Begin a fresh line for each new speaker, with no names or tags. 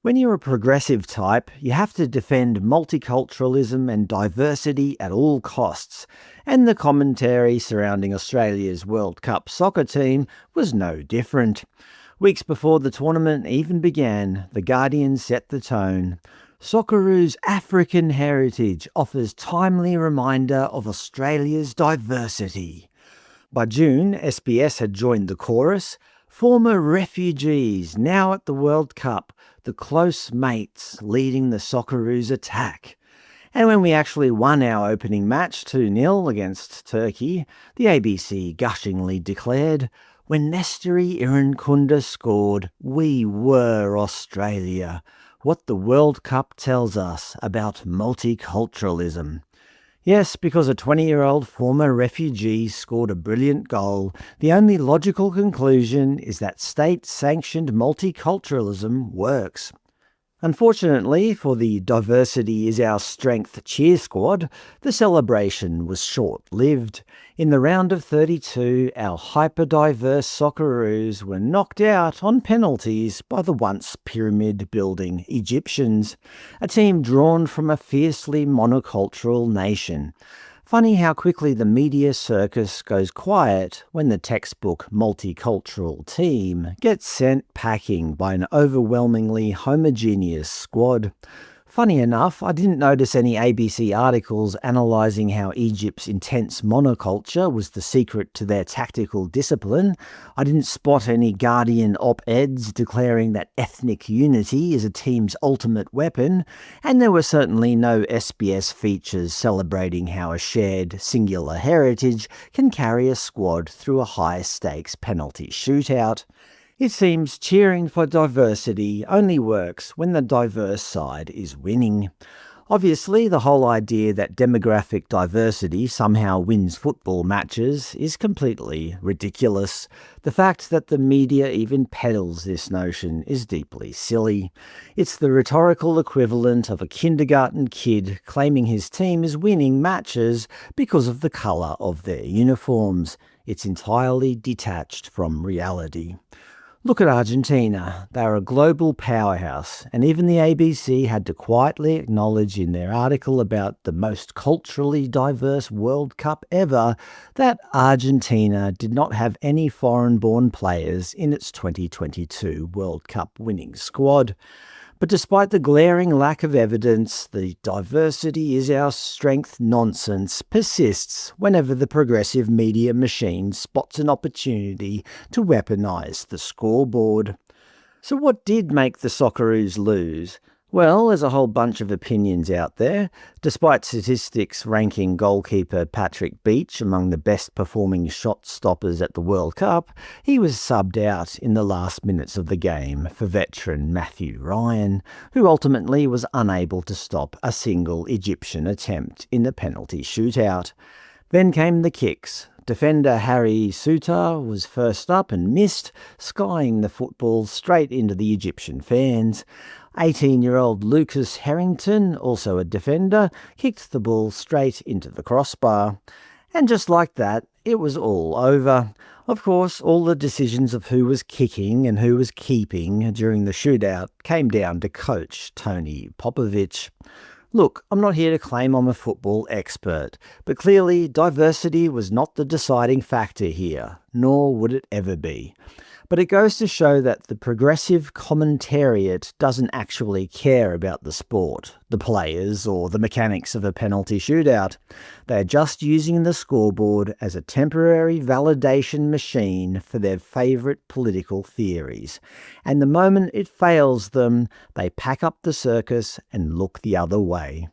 When you're a progressive type, you have to defend multiculturalism and diversity at all costs, and the commentary surrounding Australia's World Cup soccer team was no different. Weeks before the tournament even began, The Guardian set the tone. Socceroos African heritage offers timely reminder of Australia's diversity. By June, SBS had joined the chorus. Former refugees, now at the World Cup, the close mates leading the Socceroos attack. And when we actually won our opening match 2-0 against Turkey, the ABC gushingly declared, when Nestory Irankunda scored, we were Australia. What the World Cup tells us about multiculturalism. Yes, because a 20-year-old former refugee scored a brilliant goal, the only logical conclusion is that state-sanctioned multiculturalism works. Unfortunately for the Diversity is Our Strength cheer squad, the celebration was short-lived. In the round of 32, our hyper-diverse Socceroos were knocked out on penalties by the once pyramid-building Egyptians, a team drawn from a fiercely monocultural nation. Funny how quickly the media circus goes quiet when the textbook multicultural team gets sent packing by an overwhelmingly homogeneous squad. Funny enough, I didn't notice any ABC articles analysing how Egypt's intense monoculture was the secret to their tactical discipline. I didn't spot any Guardian op-eds declaring that ethnic unity is a team's ultimate weapon, and there were certainly no SBS features celebrating how a shared, singular heritage can carry a squad through a high-stakes penalty shootout. It seems cheering for diversity only works when the diverse side is winning. Obviously, the whole idea that demographic diversity somehow wins football matches is completely ridiculous. The fact that the media even peddles this notion is deeply silly. It's the rhetorical equivalent of a kindergarten kid claiming his team is winning matches because of the colour of their uniforms. It's entirely detached from reality. Look at Argentina. They are a global powerhouse, and even the ABC had to quietly acknowledge in their article about the most culturally diverse World Cup ever that Argentina did not have any foreign-born players in its 2022 World Cup winning squad. But despite the glaring lack of evidence, the diversity is our strength nonsense persists whenever the progressive media machine spots an opportunity to weaponise the scoreboard. So what did make the Socceroos lose? Well, there's a whole bunch of opinions out there. Despite statistics ranking goalkeeper Patrick Beach among the best performing shot stoppers at the World Cup, he was subbed out in the last minutes of the game for veteran Matthew Ryan, who ultimately was unable to stop a single Egyptian attempt in the penalty shootout. Then came the kicks. Defender Harry Suter was first up and missed, skying the football straight into the Egyptian fans. 18-year-old Lucas Harrington, also a defender, kicked the ball straight into the crossbar. And just like that, it was all over. Of course, all the decisions of who was kicking and who was keeping during the shootout came down to coach Tony Popovich. Look, I'm not here to claim I'm a football expert, but clearly diversity was not the deciding factor here, nor would it ever be. But it goes to show that the progressive commentariat doesn't actually care about the sport, the players, or the mechanics of a penalty shootout. They're just using the scoreboard as a temporary validation machine for their favourite political theories. And the moment it fails them, they pack up the circus and look the other way.